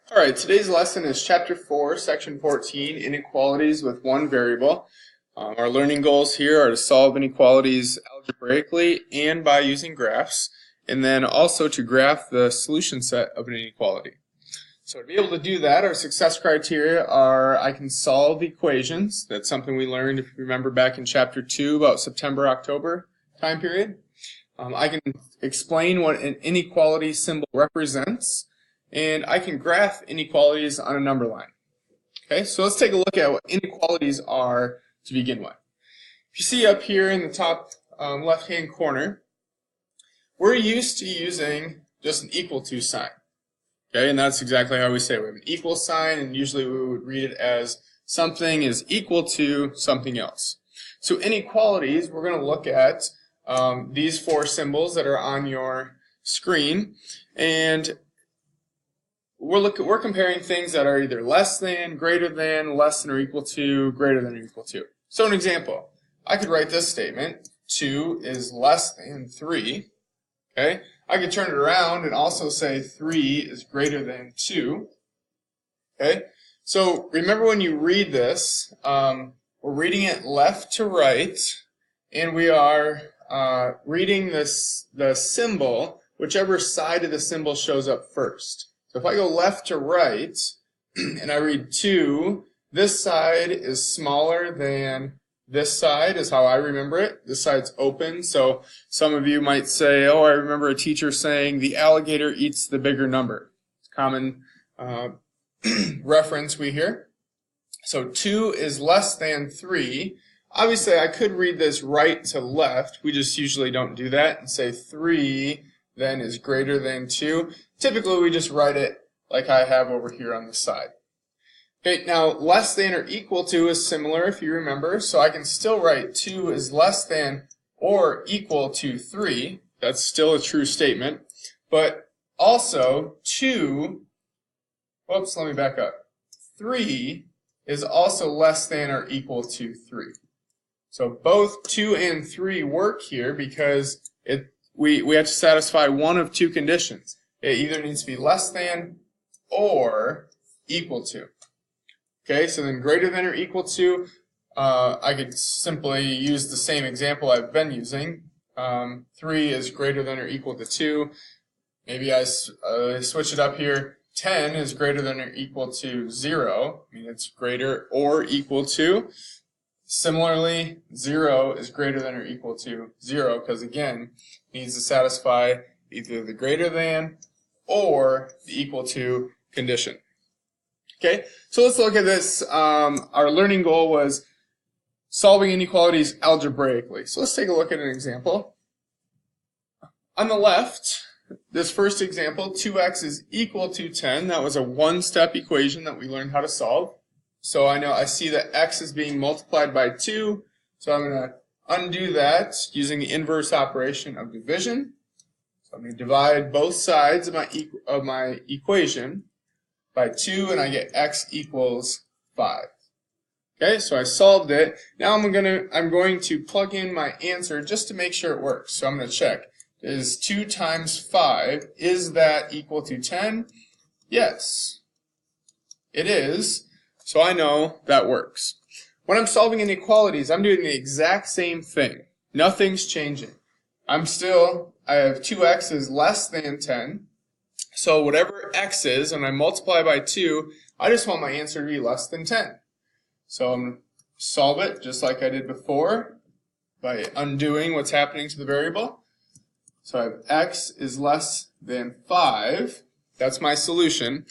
Alright, today's lesson is Chapter 4, Section 14, Inequalities with one variable. Our learning goals here are to solve inequalities algebraically and by using graphs, and then also to graph the solution set of an inequality. So to be able to do that, our success criteria are I can solve equations. That's something we learned, if you remember, back in Chapter 2 about September, October time period. I can explain what an inequality symbol represents, and I can graph inequalities on a number line. Okay, so let's take a look at what inequalities are to begin with. If you see up here in the top left-hand corner, we're used to using just an equal to sign. Okay, and that's exactly how we say it. We have an equal sign, and usually we would read it as something is equal to something else. So inequalities, we're going to look at these four symbols that are on your screen, and we're comparing things that are either less than, greater than, less than or equal to, greater than or equal to. So an example, I could write this statement, 2 is less than 3. Okay, I could turn it around and also say 3 is greater than 2. Okay, so remember when you read this, we're reading it left to right, and we are reading the symbol, whichever side of the symbol shows up first. So if I go left to right, and I read 2, this side is smaller than this side, is how I remember it. This side's open, so some of you might say, oh, I remember a teacher saying the alligator eats the bigger number. It's a common reference we hear. So 2 is less than 3. Obviously, I could read this right to left. We just usually don't do that and say 3 then is greater than 2. Typically, we just write it like I have over here on the side. Okay, now less than or equal to is similar if you remember, so I can still write 2 is less than or equal to 3. That's still a true statement. But also 2, whoops, let me back up. 3 is also less than or equal to 3. So both 2 and 3 work here because we have to satisfy one of two conditions. It either needs to be less than or equal to. Okay, so then greater than or equal to, I could simply use the same example I've been using. 3 is greater than or equal to 2. Maybe I switch it up here. 10 is greater than or equal to 0. I mean, it's greater or equal to. Similarly, 0 is greater than or equal to 0 because, again, it needs to satisfy either the greater than or the equal to condition. Okay, so let's look at this. Our learning goal was solving inequalities algebraically. So let's take a look at an example. On the left, this first example, 2x is equal to 10. That was a one-step equation that we learned how to solve. So I see that x is being multiplied by 2. So I'm going to undo that using the inverse operation of division. So I'm going to divide both sides of my equation by 2, and I get x equals 5. Okay, so I solved it. Now I'm going to plug in my answer just to make sure it works. So I'm going to check. Is 2 times 5, is that equal to 10? Yes, it is. So I know that works. When I'm solving inequalities, I'm doing the exact same thing. Nothing's changing. I have 2x is less than 10. So whatever x is, and I multiply by 2, I just want my answer to be less than 10. So I'm going to solve it just like I did before by undoing what's happening to the variable. So I have x is less than 5. That's my solution.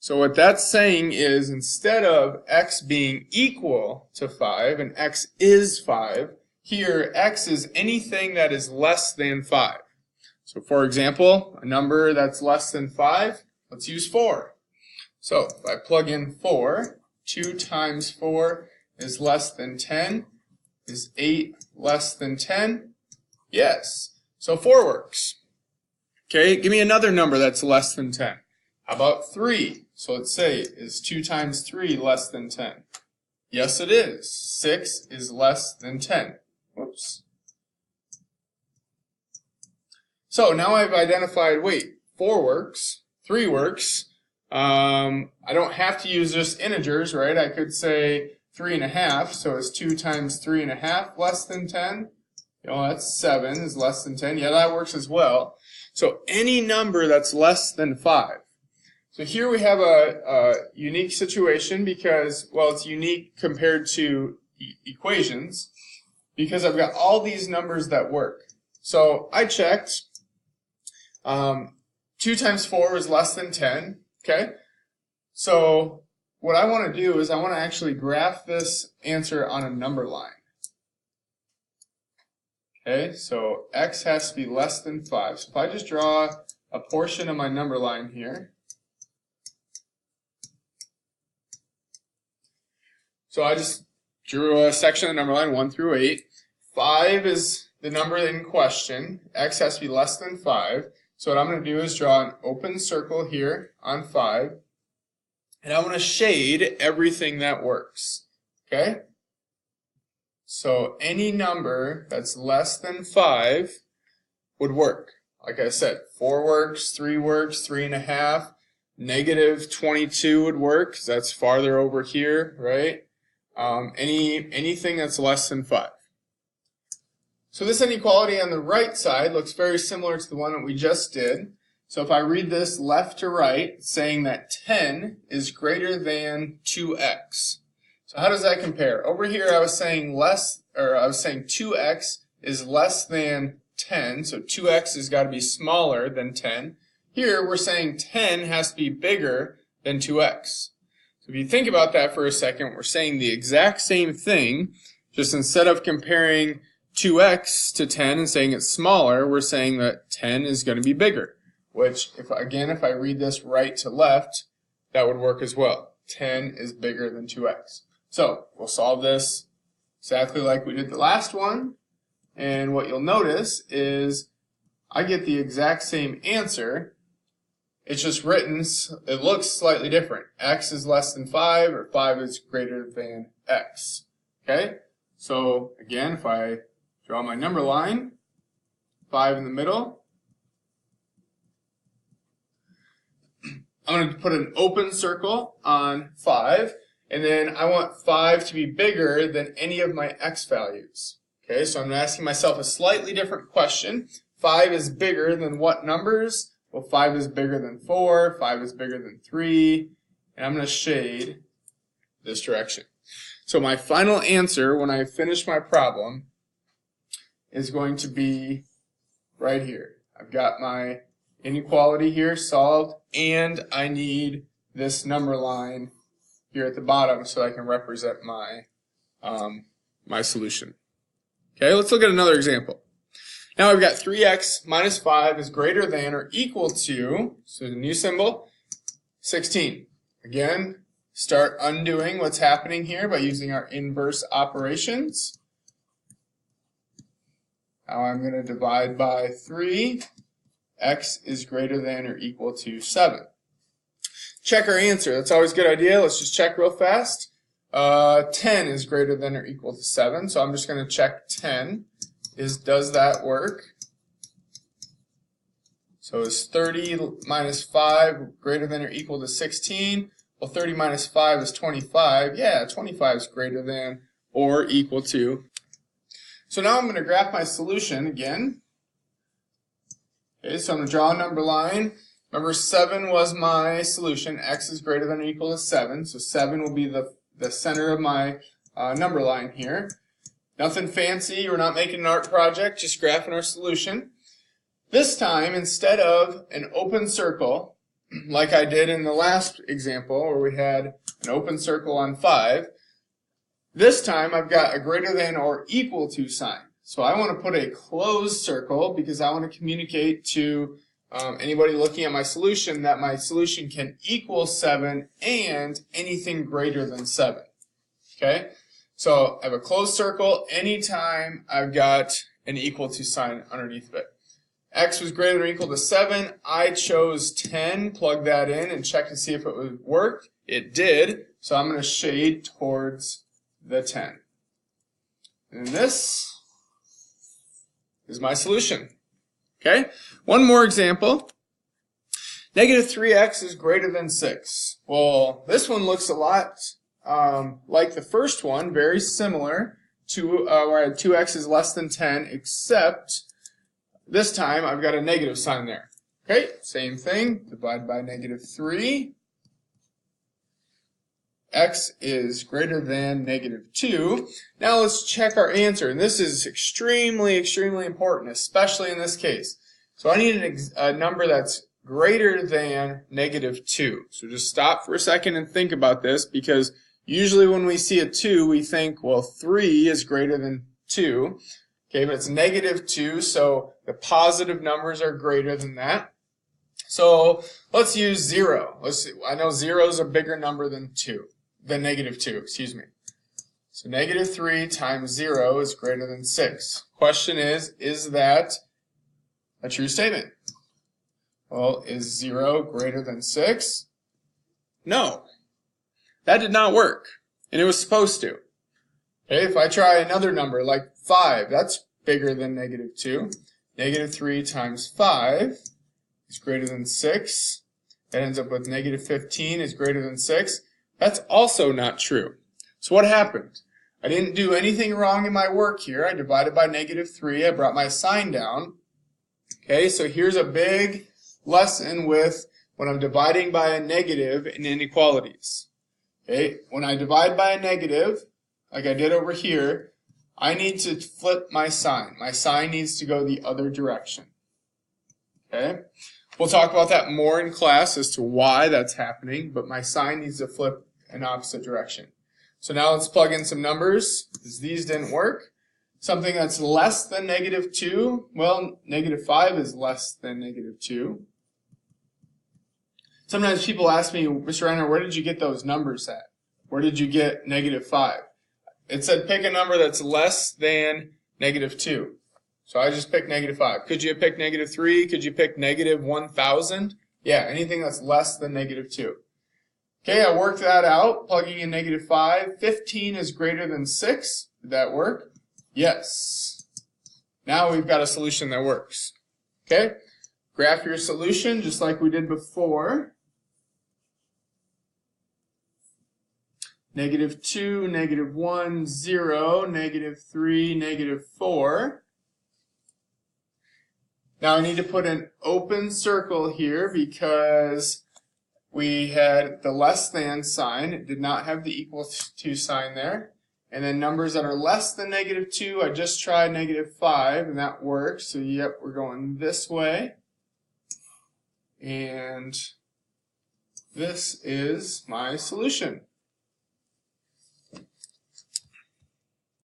So what that's saying is instead of x being equal to 5 and x is 5, here x is anything that is less than 5. So for example, a number that's less than 5, let's use 4. So if I plug in 4, 2 times 4 is less than 10. Is 8 less than 10? Yes. So 4 works. Okay, give me another number that's less than 10. How about 3? So let's say, is 2 times 3 less than 10? Yes, it is. 6 is less than 10. Whoops. So now I've identified, wait, 4 works, 3 works, I don't have to use just integers, right? I could say 3.5, so it's 2 times 3.5 less than 10. That's 7 is less than 10. Yeah, that works as well. So any number that's less than 5. So here we have a unique situation because, well, it's unique compared to equations because I've got all these numbers that work. So I checked 2 times 4 is less than 10, okay? So what I want to do is I want to actually graph this answer on a number line. Okay, so x has to be less than 5. So if I just draw a portion of my number line here, so I just drew a section of the number line 1 through 8. 5 is the number in question. X has to be less than 5. So what I'm going to do is draw an open circle here on 5. And I want to shade everything that works. Okay? So any number that's less than 5 would work. Like I said, 4 works, 3 works, 3.5. Negative 22 would work, because that's farther over here, right? Anything that's less than 5. So this inequality on the right side looks very similar to the one that we just did. So if I read this left to right, saying that 10 is greater than 2x. So how does that compare? Over here I was saying 2x is less than 10, so 2x has got to be smaller than 10. Here we're saying 10 has to be bigger than 2x. So if you think about that for a second, we're saying the exact same thing, just instead of comparing 2x to 10 and saying it's smaller, we're saying that 10 is going to be bigger, which, if I read this right to left, that would work as well. 10 is bigger than 2x. So we'll solve this exactly like we did the last one, and what you'll notice is I get the exact same answer. It's just written, it looks slightly different. X is less than 5, or 5 is greater than x. Okay? So again, if I draw my number line, 5 in the middle, I'm going to put an open circle on 5, and then I want 5 to be bigger than any of my x values. Okay, so I'm asking myself a slightly different question. 5 is bigger than what numbers? Well, 5 is bigger than 4, 5 is bigger than 3, and I'm going to shade this direction. So my final answer when I finish my problem is going to be right here. I've got my inequality here solved, and I need this number line here at the bottom so I can represent my my solution. Okay, let's look at another example. Now I've got 3x minus 5 is greater than or equal to, so the new symbol, 16. Again, start undoing what's happening here by using our inverse operations. Now I'm going to divide by 3. X is greater than or equal to 7. Check our answer. That's always a good idea. Let's just check real fast. 10 is greater than or equal to 7, so I'm just going to check 10. Does that work? So is 30 minus 5 greater than or equal to 16? Well, 30 minus 5 is 25. Yeah, 25 is greater than or equal to. So now I'm going to graph my solution again. Okay, so I'm going to draw a number line. Remember, 7 was my solution. X is greater than or equal to 7. So 7 will be the center of my number line here. Nothing fancy. We're not making an art project, just graphing our solution. This time, instead of an open circle, like I did in the last example where we had an open circle on 5, this time I've got a greater than or equal to sign. So I want to put a closed circle because I want to communicate to anybody looking at my solution that my solution can equal 7 and anything greater than 7. Okay? So I have a closed circle anytime I've got an equal to sign underneath of it. X was greater than or equal to 7. I chose 10, plug that in, and check to see if it would work. It did, so I'm going to shade towards the 10. And this is my solution. Okay? One more example. Negative 3x is greater than 6. Well, this one looks a lot like the first one, very similar to where I had 2x is less than 10, except this time I've got a negative sign there. Okay, same thing, divide by negative 3. X is greater than negative 2. Now let's check our answer, and this is extremely, extremely important, especially in this case. So I need a number that's greater than negative 2. So just stop for a second and think about this, because usually when we see a 2, we think, well, 3 is greater than 2. Okay, but it's negative 2, so the positive numbers are greater than that. So let's use 0. Let's see. I know 0 is a bigger number than negative 2, excuse me. So negative 3 times 0 is greater than 6. Question is that a true statement? Well, is 0 greater than 6? No. That did not work, and it was supposed to. Okay, if I try another number like 5, that's bigger than negative 2. Negative 3 times 5 is greater than 6. That ends up with negative 15 is greater than 6. That's also not true. So what happened? I didn't do anything wrong in my work here. I divided by negative 3. I brought my sign down. Okay, so here's a big lesson with when I'm dividing by a negative in inequalities. Okay, when I divide by a negative, like I did over here, I need to flip my sign. My sign needs to go the other direction. Okay, we'll talk about that more in class as to why that's happening, but my sign needs to flip in opposite direction. So now let's plug in some numbers, because these didn't work. Something that's less than negative 2, well, negative 5 is less than negative 2. Sometimes people ask me, Mr. Reiner, where did you get those numbers at? Where did you get negative 5? It said pick a number that's less than negative 2. So I just picked negative 5. Could you have picked negative 3? Could you pick negative 1,000? Yeah, anything that's less than negative 2. Okay, I worked that out, plugging in negative 5. 15 is greater than 6. Did that work? Yes. Now we've got a solution that works. Okay, graph your solution just like we did before. Negative 2, negative 1, 0, negative 3, negative 4. Now I need to put an open circle here because we had the less than sign. It did not have the equal to sign there. And then numbers that are less than negative 2, I just tried negative 5, and that works. So yep, we're going this way. And this is my solution.